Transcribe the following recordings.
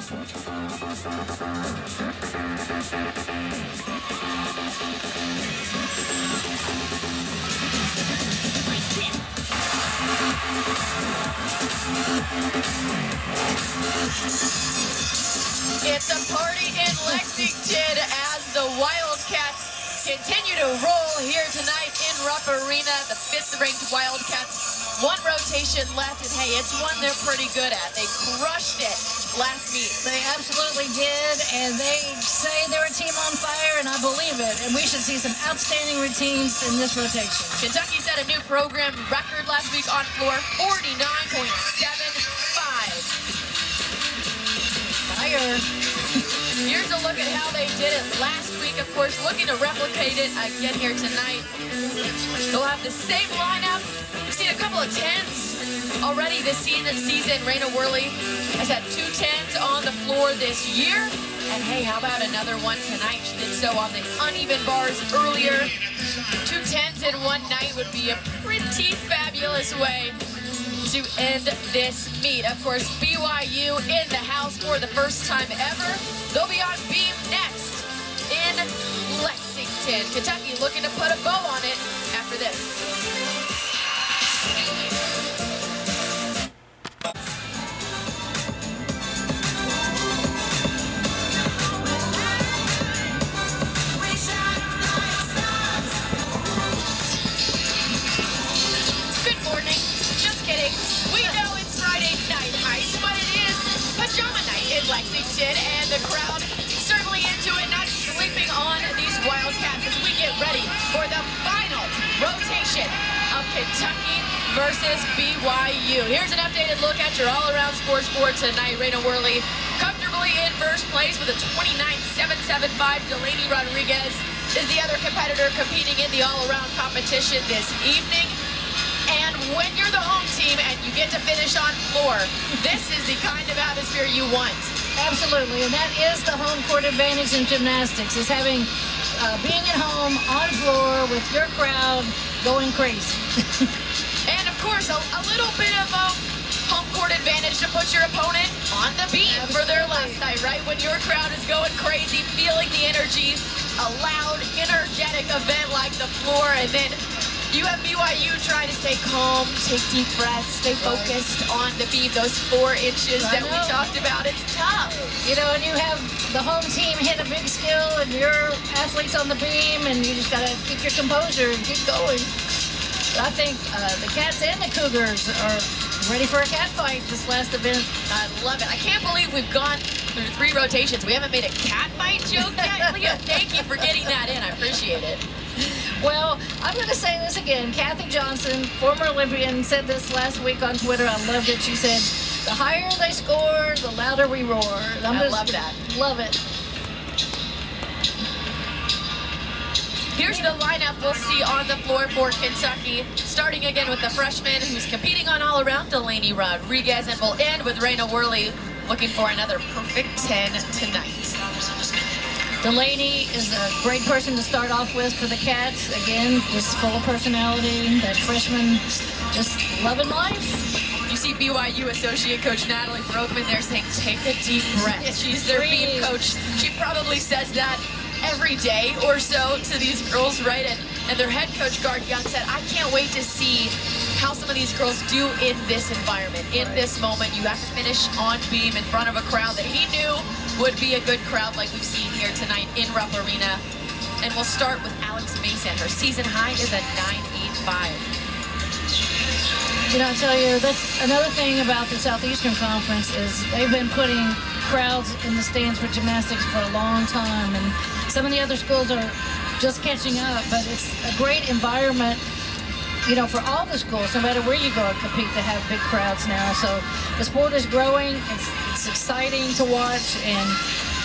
It's a party in Lexington as the Wildcats continue to roll here tonight in Rupp Arena. The 5th-ranked Wildcats, 1 rotation left, and hey, it's one they're pretty good at. They crushed it last meet. They absolutely did, and they say they're a team on fire, and I believe it. And we should see some outstanding routines in this rotation. Kentucky set a new program record last week on floor, 49.75. Fire. Here's a look at how they did it last week. Of course, looking to replicate it again here tonight. They'll have the same lineup. We've seen a couple of 10s already this season. Raina Worley has had 2 10s on the floor this year. And hey, how about another one tonight? She did so on the uneven bars earlier. 2 10s in one night would be a pretty fabulous way to end this meet. Of course, BYU in the house for the first time ever. They'll be on beam next in Lexington. Kentucky looking to put a bow on it after this. Lexington, and the crowd certainly into it, not sleeping on these Wildcats as we get ready for the final rotation of Kentucky versus BYU. Here's an updated look at your all-around scores for tonight. Raina Worley comfortably in first place with a 29.775. Delaney Rodriguez is the other competitor competing in the all-around competition this evening. And when you're the home team and you get to finish on floor, this is the kind of atmosphere you want. Absolutely, and that is the home court advantage in gymnastics, is having being at home on floor with your crowd going crazy. And of course, a little bit of a home court advantage to put your opponent on the beam. Absolutely. For their last night, right? When your crowd is going crazy, feeling the energy, a loud, energetic event like the floor, and then you have BYU trying to stay calm, take deep breaths, stay focused on the beam, those 4 inches that we talked about. It's tough. You know, and you have the home team hit a big skill and your athletes on the beam, and you just got to keep your composure and keep going. I think the Cats and the Cougars are ready for a cat fight this last event. I love it. I can't believe we've gone through 3 rotations. We haven't made a cat fight joke yet. Leah, thank you for getting that in. I appreciate it. Well, I'm going to say this again. Kathy Johnson, former Olympian, said this last week on Twitter. I loved it. She said, the higher they score, the louder we roar. I love that. Love it. Here's the lineup we'll see on the floor for Kentucky. Starting again with the freshman who's competing on all-around, Delaney Rodriguez, and we'll end with Raina Worley looking for another perfect 10 tonight. Delaney is a great person to start off with for the Cats. Again, just full of personality. That freshman just loving life. You see BYU Associate Coach Natalie Broekman there saying, take a deep breath. Yes, she's their beam coach. She probably says that every day or so to these girls, right? And their head coach, Gard Young, said, I can't wait to see how some of these girls do in this environment, in this moment. You have to finish on beam in front of a crowd that he knew would be a good crowd like we've seen here tonight in Rupp Arena. And we'll start with Alex Mason. Her season high is a 9.85. You know, I tell you, that's another thing about the Southeastern Conference is they've been putting crowds in the stands for gymnastics for a long time, and some of the other schools are just catching up, but it's a great environment, you know, for all the schools, no matter where you go and compete, to have big crowds now. So the sport is growing. It's exciting to watch, and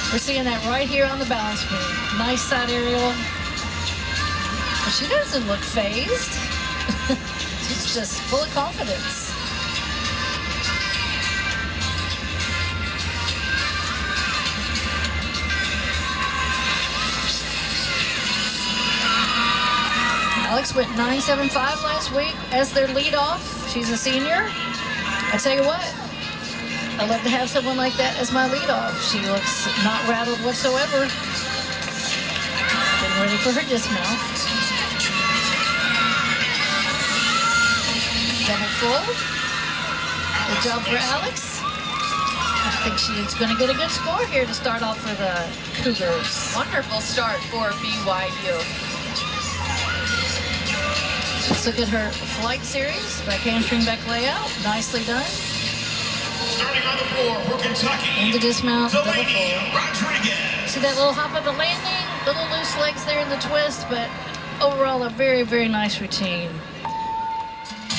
we're seeing that right here on the balance beam. Nice side aerial. But she doesn't look phased. She's just full of confidence. Alex went 9.75 last week as their lead off. She's a senior. I tell you what, I love to have someone like that as my leadoff. She looks not rattled whatsoever. Getting ready for her dismount. Double fold. Good job for Alex. I think she's going to get a good score here to start off for the Cougars. Wonderful start for BYU. Let's look at her flight series. Back hamstring, back layout. Nicely done. Starting on the floor for Kentucky. Into dismount, double fold. Rodriguez. See that little hop of the landing? Little loose legs there in the twist, but overall a very, very nice routine.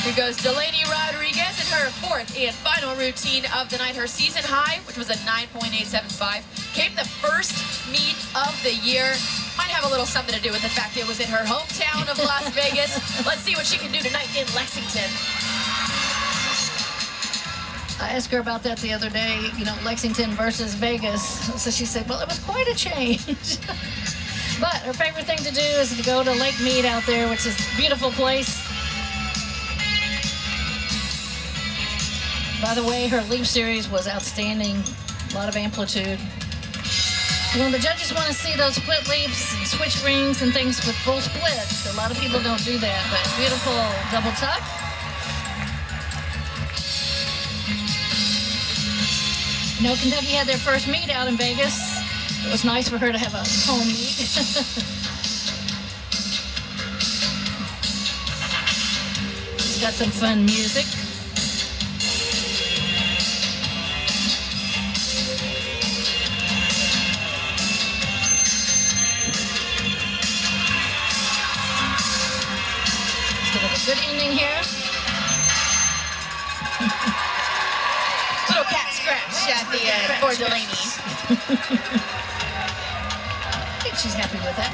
Here goes Delaney Rodriguez in her fourth and final routine of the night. Her season high, which was a 9.875, came the first meet of the year. Might have a little something to do with the fact it was in her hometown of Las Vegas. Let's see what she can do tonight in Lexington. I asked her about that the other day, you know, Lexington versus Vegas. So she said, well, it was quite a change. But her favorite thing to do is to go to Lake Mead out there, which is a beautiful place. By the way, her leap series was outstanding. A lot of amplitude. You know, the judges want to see those split leaps and switch rings and things with full splits. A lot of people don't do that, but beautiful double tuck. You know, Kentucky had their first meet out in Vegas. It was nice for her to have a home meet. She's got some fun music. Good ending here. Little cat scratch at the end for Delaney. I think she's happy with that.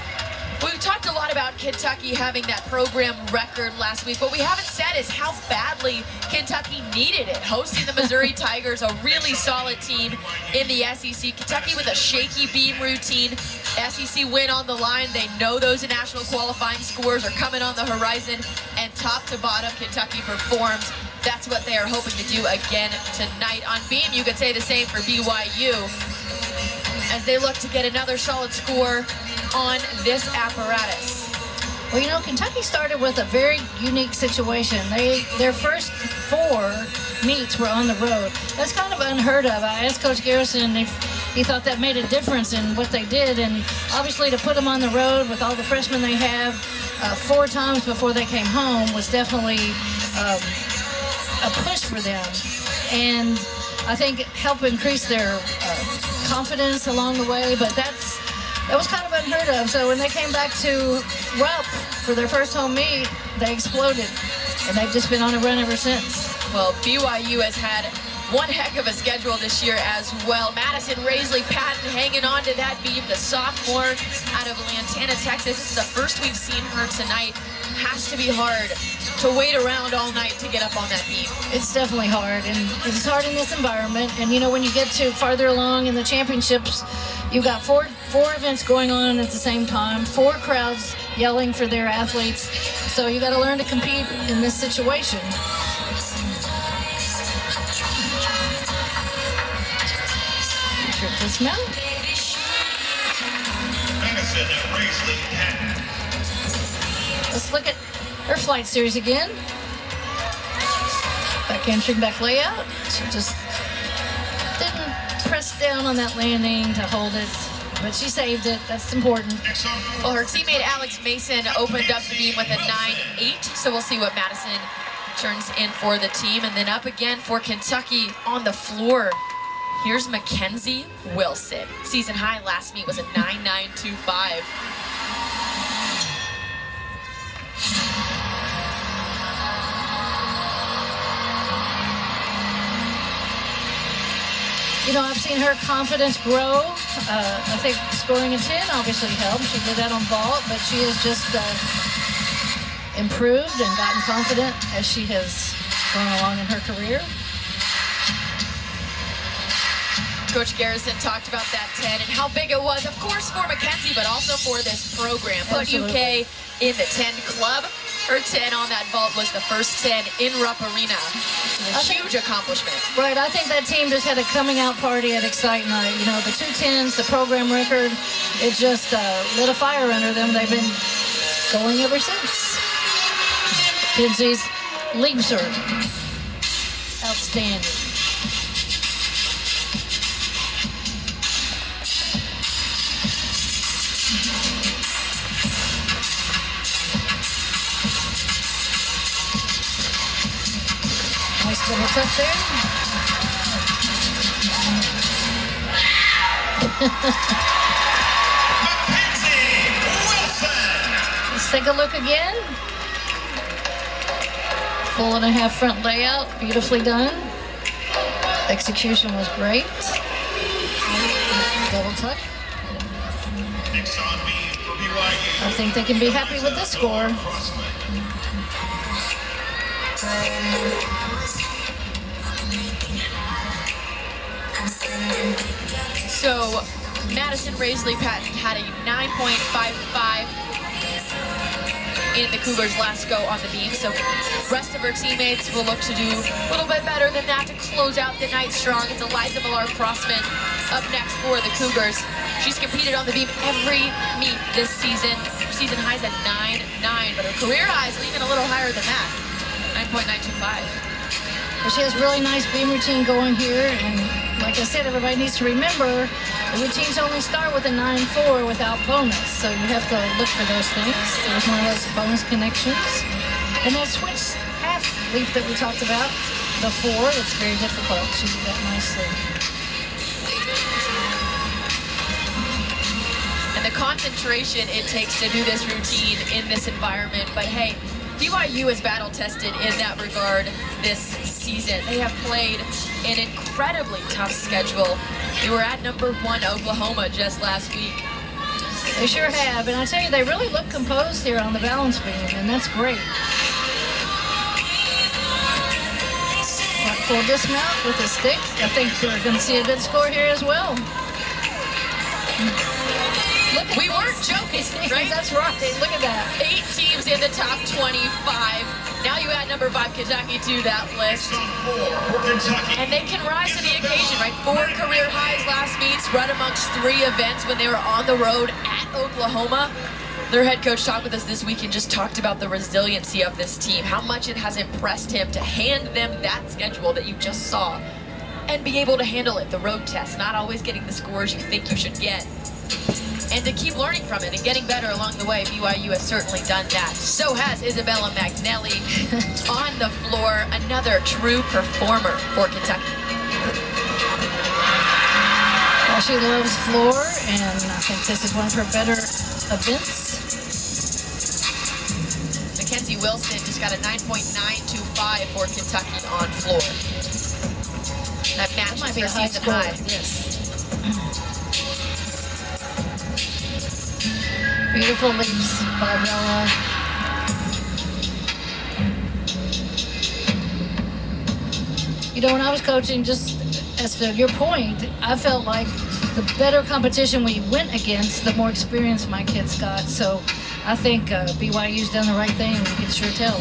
We've talked a lot about Kentucky having that program record last week. What we haven't said is how badly Kentucky needed it. Hosting the Missouri Tigers, a really solid team in the SEC. Kentucky with a shaky beam routine. SEC win on the line. They know those national qualifying scores are coming on the horizon. And top to bottom, Kentucky performed. That's what they are hoping to do again tonight. On beam, you could say the same for BYU as they look to get another solid score on this apparatus. Well, you know, Kentucky started with a very unique situation. Their first 4 meets were on the road. That's kind of unheard of. I asked Coach Garrison if he thought that made a difference in what they did, and obviously to put them on the road with all the freshmen they have 4 times before they came home was definitely a push for them, and I think it helped increase their confidence along the way, but that was kind of unheard of. So when they came back to Rupp for their first home meet, they exploded, and they've just been on a run ever since. Well, BYU has had one heck of a schedule this year as well. Madison Raisley-Patton hanging on to that beam, the sophomore out of Lantana, Texas. This is the first we've seen her tonight. Has to be hard to wait around all night to get up on that beam. It's definitely hard, and it's hard in this environment. And you know, when you get to farther along in the championships, you've got four events going on at the same time, 4 crowds yelling for their athletes. So you got to learn to compete in this situation. Dismount. Let's look at her flight series again. Back hamstring, back layout. She just didn't press down on that landing to hold it, but she saved it. That's important. Well, her teammate Alex Mason opened up the beam with a 9.8, so we'll see what Madison turns in for the team. And then up again for Kentucky on the floor. Here's Mackenzie Wilson. Season high last meet was a 9.925. You know, I've seen her confidence grow. I think scoring a 10 obviously helped. She did that on vault, but she has just improved and gotten confident as she has gone along in her career. Coach Garrison talked about that 10 and how big it was, of course, for Mackenzie, but also for this program. Put UK in the 10 club. Her 10 on that vault was the first 10 in Rupp Arena. A huge accomplishment. Right, I think that team just had a coming out party at Excite Night. You know, the 210s, the program record, it just lit a fire under them. They've been going ever since. Kinsey's leaves her. Outstanding. Nice little touch there. Let's take a look again. Full and a half front layout, beautifully done. Execution was great. Double touch. I think they can be happy with this score. So Madison Raisley-Patton had a 9.55 in the Cougars' last go on the beam. So rest of her teammates will look to do a little bit better than that to close out the night strong. It's Eliza Millar-Crossman up next for the Cougars. She's competed on the beam every meet this season. Her season high's at 9.9, but her career highs are even a little higher than that, 9.925. Well, she has a really nice beam routine going here, and like I said, everybody needs to remember the routines only start with a 9-4 without bonus, so you have to look for those things. There's one of those bonus connections. And that switch half leap that we talked about, the 4, it's very difficult. She did that nicely. And the concentration it takes to do this routine in this environment, but hey, BYU is battle tested in that regard this season. They have played an incredibly tough schedule. They were at number 1 Oklahoma just last week. They sure have, and I tell you, they really look composed here on the balance beam, and that's great. Full dismount with the stick. I think we're going to see a good score here as well. We weren't joking, right? That's right. Look at that. 8 teams in the top 25. Now you add number 5 Kentucky to that list. And they can rise to the occasion, right? 4 career highs last meet, spread amongst 3 events when they were on the road at Oklahoma. Their head coach talked with us this week and just talked about the resiliency of this team, how much it has impressed him to hand them that schedule that you just saw and be able to handle it, the road test, not always getting the scores you think you should get. And to keep learning from it and getting better along the way, BYU has certainly done that. So has Isabella McNally on the floor, another true performer for Kentucky. Well, she loves floor, and I think this is one of her better events. Mackenzie Wilson just got a 9.925 for Kentucky on floor. That matches might be her a high season score. high. Yes. Beautiful leaps by Bella. You know, when I was coaching, just as to your point, I felt like the better competition we went against, the more experience my kids got. So I think BYU's done the right thing. You can sure tell.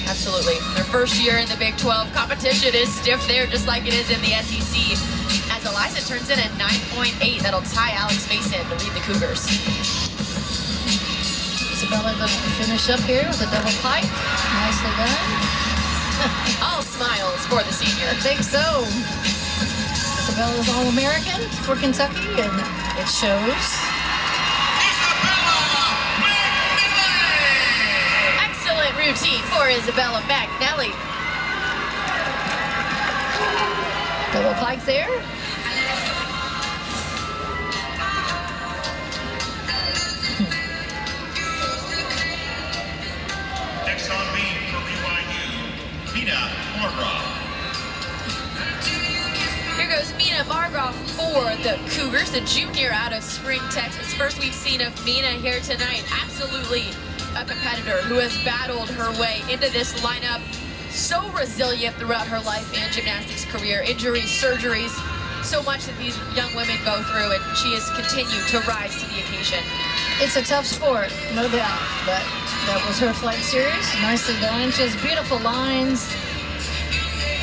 Absolutely. Their first year in the Big 12. Competition is stiff there, just like it is in the SEC. As Eliza turns in at 9.8, that'll tie Alex Mason to lead the Cougars. Isabella going to finish up here with a double pike. Nicely done. All smiles for the senior. I think so. Isabella's All-American for Kentucky, and it shows. Excellent routine for Isabella McNally. Double pike there. Next on beam for BYU, Mina Margraf. Here goes Mina Margraf for the Cougars, the junior out of Spring, Texas. First we've seen of Mina here tonight. Absolutely a competitor who has battled her way into this lineup. So resilient throughout her life and gymnastics career. Injuries, surgeries, so much that these young women go through, and she has continued to rise to the occasion. It's a tough sport, no doubt, but That was her flight series. Nicely done. She has beautiful lines.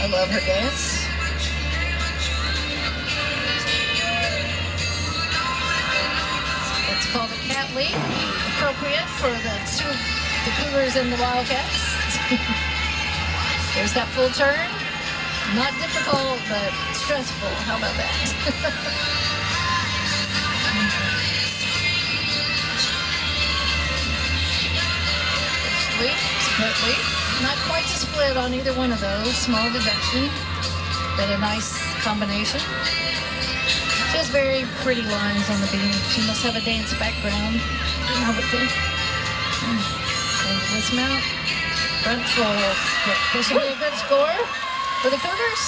I love her dance. It's called a cat leap. Appropriate for the Cougars and the Wildcats. There's that full turn. Not difficult, but stressful. How about that? Leap, split leap. Not quite a split on either one of those. Small deduction, but a nice combination. She has very pretty lines on the beam. She must have a dance background, I would think. And dismount, front fold. This should be a good score for the Cougars.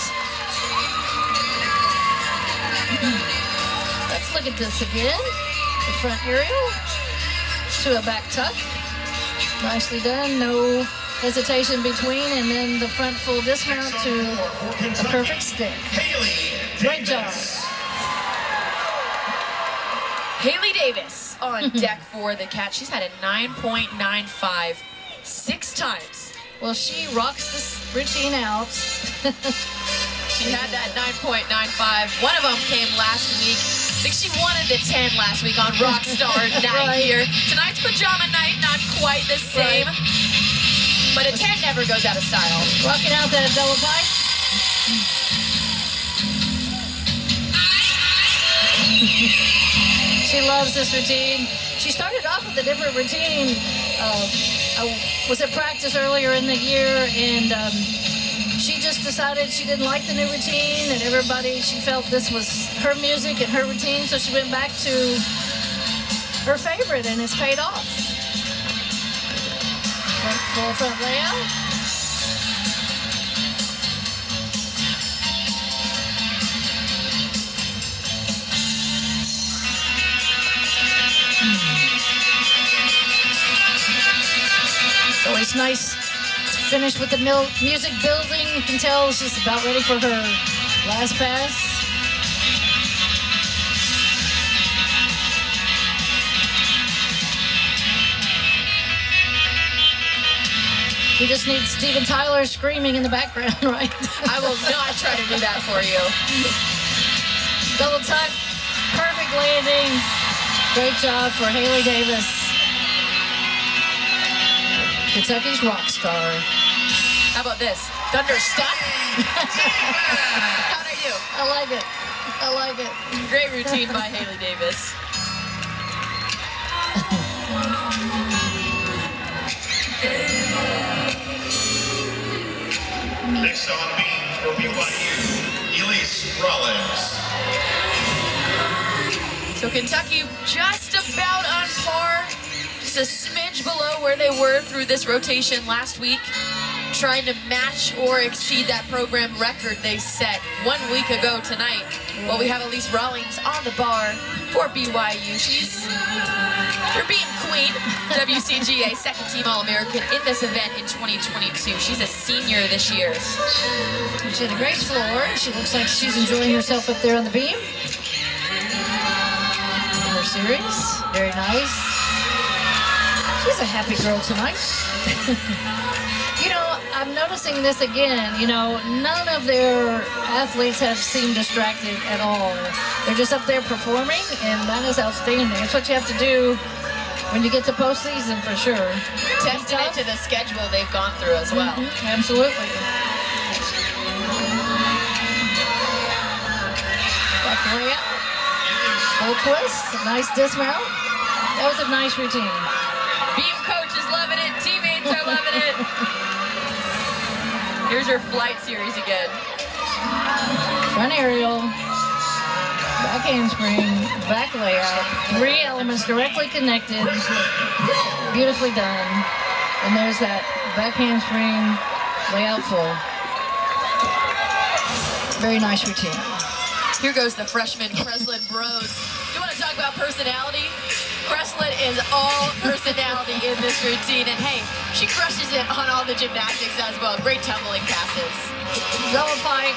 Let's look at this again. The front aerial to a back tuck. Nicely done, no hesitation between, and then the front full dismount to a perfect stick. Great job. Haley Davis on deck for the Cats. She's had a 9.95 6 times. Well, she rocks this routine out. She had that 9.95. One of them came last week. I think she wanted the 10 last week on Rockstar Night here. Tonight's Pajama Night, not quite the same. But a 10 never goes out of style. Rocking out that double pipe. She loves this routine. She started off with a different routine. I was at practice earlier in the year, and she just decided she didn't like the new routine, and she felt this was her music and her routine, so she went back to her favorite, and it's paid off. Full front layout. It's always nice to finish with the music building. You can tell she's about ready for her last pass. We just need Steven Tyler screaming in the background, right? I will not try to do that for you. Double tuck, perfect landing. Great job for Haley Davis. Kentucky's rock star. How about this? Thunderstuck. How are you? I like it. I like it. Great routine by Haley Davis. Next on beam for BYU, Elise Rollins. So Kentucky just about on par, just a smidge below where they were through this rotation last week, trying to match or exceed that program record they set 1 week ago tonight. Well, we have Elise Rollins on the bar for BYU. She's your beaten queen, WCGA second team All-American in this event in 2022. She's a senior this year. She had a great floor. She looks like she's enjoying herself up there on the beam. Her series, very nice. She's a happy girl tonight. You know, I'm noticing this again. You know, none of their athletes have seemed distracted at all. They're just up there performing, and that is outstanding. It's what you have to do when you get to postseason, for sure. Testament to the schedule they've gone through as well. Absolutely. Back layup. Full twist. A nice dismount. That was a nice routine. Beam coach is loving it. Teammates are loving it. Here's her flight series again. Front aerial. Back handspring. Back layout. 3 elements directly connected. Beautifully done. And there's that back handspring layout full. Very nice routine. Here goes the freshman Creslin Bros. You want to talk about personality? Creslin is all personality in this routine, and hey, she crushes it on all the gymnastics as well. Great tumbling passes. Double pike,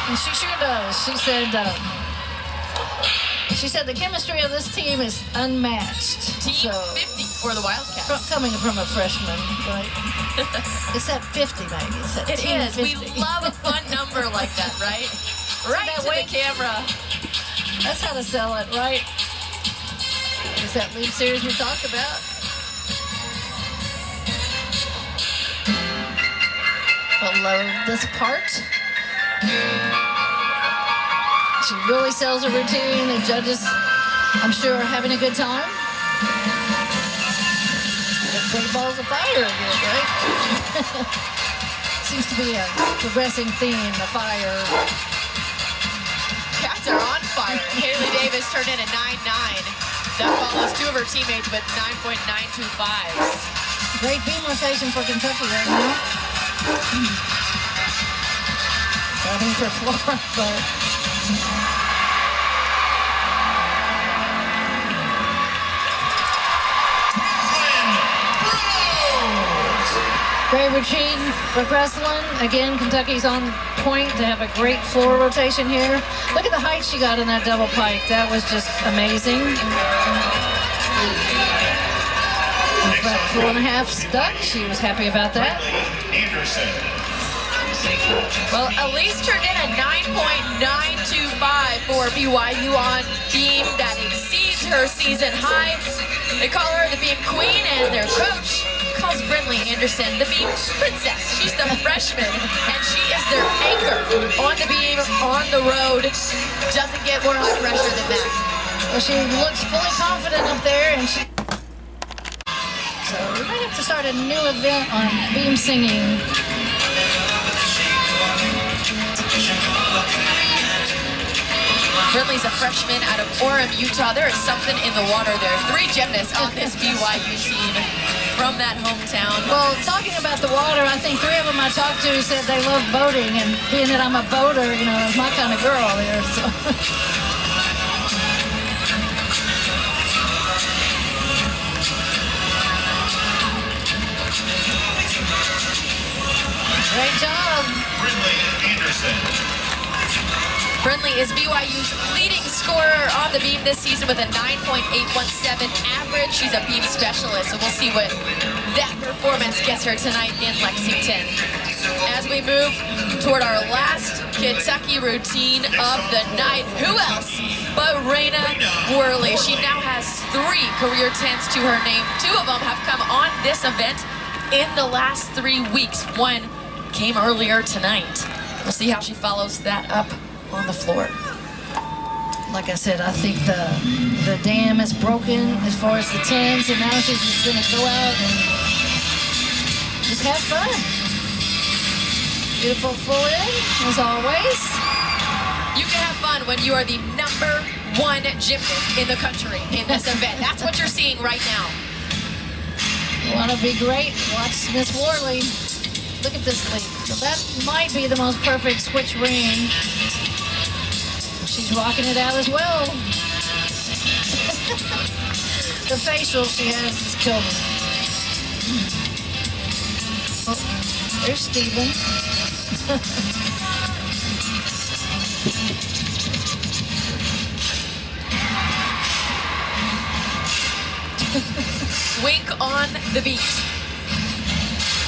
and she sure does. She said the chemistry of this team is unmatched. Team so. 50. for the Wildcats. Coming from a freshman, right? It's at 50, maybe. It's at It is. 50. We love a fun number like that, right? Right to the camera. That's how to sell it, right? It's that league series we talked about. I love this part. She really sells a routine. The judges, I'm sure, are having a good time. The big balls of fire again, right? Seems to be a progressing theme, the fire. Cats are on fire. Haley Davis turned in a 9.9. That follows two of her teammates with 9.925s. Great beam rotation for Kentucky right now. Fighting for Florida, but great routine for Breslin. Again, Kentucky's on point to have a great floor rotation here. Look at the height she got in that double pike. That was just amazing. That 4.5 stuck. She was happy about that. Well, Elise turned in a 9.925 for BYU on beam that exceeds her season high. They call her the beam queen, and their coach calls Brinley Anderson the beam princess. She's the freshman, and she is their anchor on the beam, on the road. Doesn't get more high pressure than that. Well, she looks fully confident up there, and she. So we might have to start a new event on beam singing. Brinley's a freshman out of Orem, Utah. There is something in the water there. 3 gymnasts on this BYU team from that hometown. Well, talking about the water, I think 3 of them I talked to said they love boating, and being that I'm a boater, you know, it's my kind of girl there. So. Great job. Brinley Anderson. Brinley is BYU's leading scorer on the beam this season with a 9.817 average. She's a beam specialist, so we'll see what that performance gets her tonight in Lexington. As we move toward our last Kentucky routine of the night, who else but Raina Worley? She now has 3 career 10s to her name. 2 of them have come on this event in the last 3 weeks. One came earlier tonight. We'll see how she follows that up on the floor. Like I said, I think the dam is broken as far as the 10s, and now she's just going to go out and just have fun. Beautiful full in, as always. You can have fun when you are the #1 gymnast in the country in this event. That's what you're seeing right now. Want to be great? Watch Miss Worley. Look at this leap. So that might be the most perfect switch ring. She's rocking it out as well. The facial she has is killing me. Oh, there's Steven. Wink on the beat.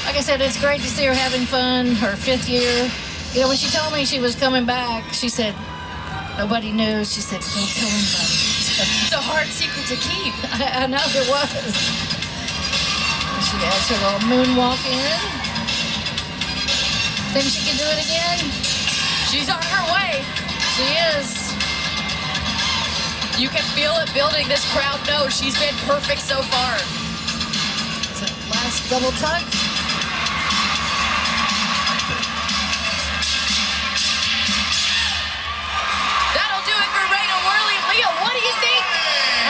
Like I said, it's great to see her having fun, her 5th year. You know, when she told me she was coming back, she said, nobody knew. She said, don't tell anybody. It's a hard secret to keep. I know it was. She has her little moonwalk in. Think she can do it again? She's on her way. She is. You can feel it building. This crowd knows she's been perfect so far. It's a last double tuck. That'll do it for Raina Worley. Leah, what do you think?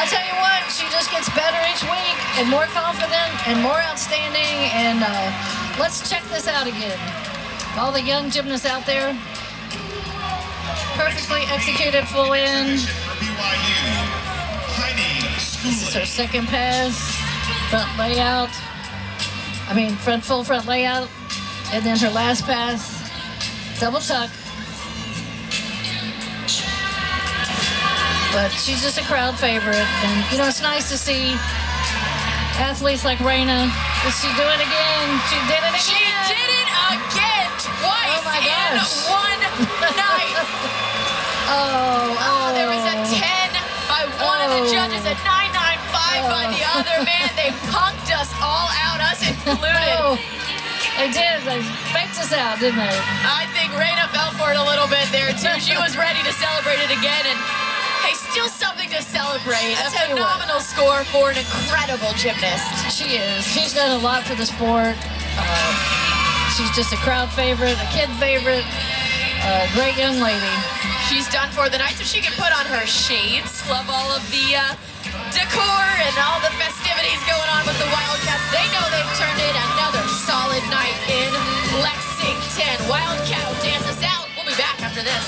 I'll tell you what, she just gets better each week and more confident and more outstanding. And let's check this out again. All the young gymnasts out there. Perfectly executed full in. This is her second pass. Front layout. I mean, full front layout. And then her last pass. Double tuck. But she's just a crowd favorite. And, you know, it's nice to see athletes like Raina. Did she do it again? She did it again. She did it again, twice Oh my in gosh. one night. There was a 10 by one of the judges, a 9.95 by the other. Man, they punked us all out, us included. They did. They faked us out, didn't they? I think Raina fell for it a little bit there, too. She was ready to celebrate it again, and hey, still something to celebrate. A phenomenal score for an incredible gymnast. She is. She's done a lot for the sport. She's just a crowd favorite, a kid favorite, a great young lady. She's done for the night, so she can put on her shades. Love all of the decor and all the festivities going on with the Wildcats. They know they've turned in another solid night in Lexington. Wildcat will dance us out. We'll be back after this.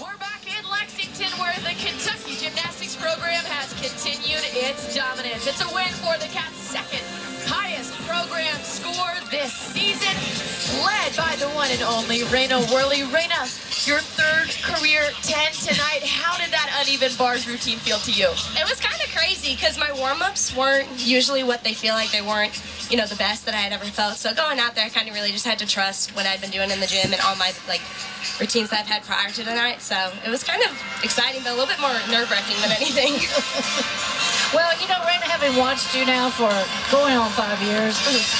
We're back in Lexington, where the Kentucky Gymnastics program has continued its dominance. It's a win for the Cats' second highest program score this season, led by the one and only Raina Worley. Raina, your third career 10 tonight. How did that uneven bars routine feel to you? It was kind of crazy because my warm-ups weren't usually what they feel like. They weren't, you know, the best that I had ever felt. So going out there, I kind of really just had to trust what I'd been doing in the gym and all my routines that I've had prior to tonight. So it was kind of exciting, but a little bit more nerve-wracking than anything. Well, you know, Raina, having watched you now for going on 5 years,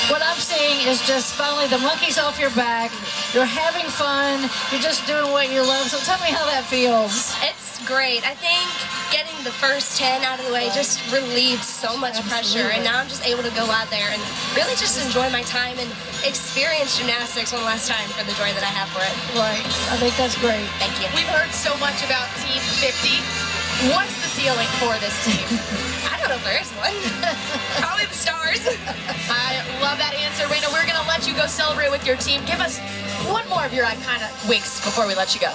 what I'm seeing is just finally the monkey's off your back. You're having fun. You're just doing what you love. So tell me how that feels. It's great. I think getting the first 10 out of the way just relieved so much pressure. And now I'm just able to go out there and really just enjoy my time and experience gymnastics one last time for the joy that I have for it. Right. I think that's great. Thank you. We've heard so much about Team 50. What's the ceiling for this team? I don't know if there is one. Probably the stars. I love that answer, Raina. We're going to let you go celebrate with your team. Give us one more of your iconic winks before we let you go.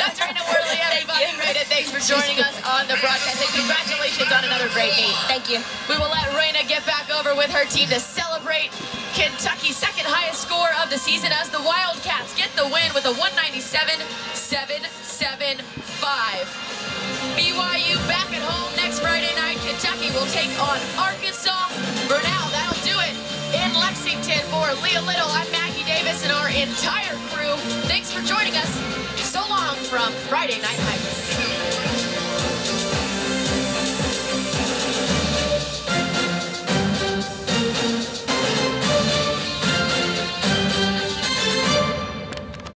That's Raina Worley, everybody. Raina, thanks for joining us on the broadcast. And congratulations on another great meet. Thank you. We will let Raina get back over with her team to celebrate Kentucky's second highest score of the season as the Wildcats get the win with a 197.775. BYU back at home next Friday night. Kentucky will take on Arkansas. For now, that'll do it in Lexington. For Leah Little, I'm Maggie Davis and our entire crew. Thanks for joining us. So long from Friday Night Heights.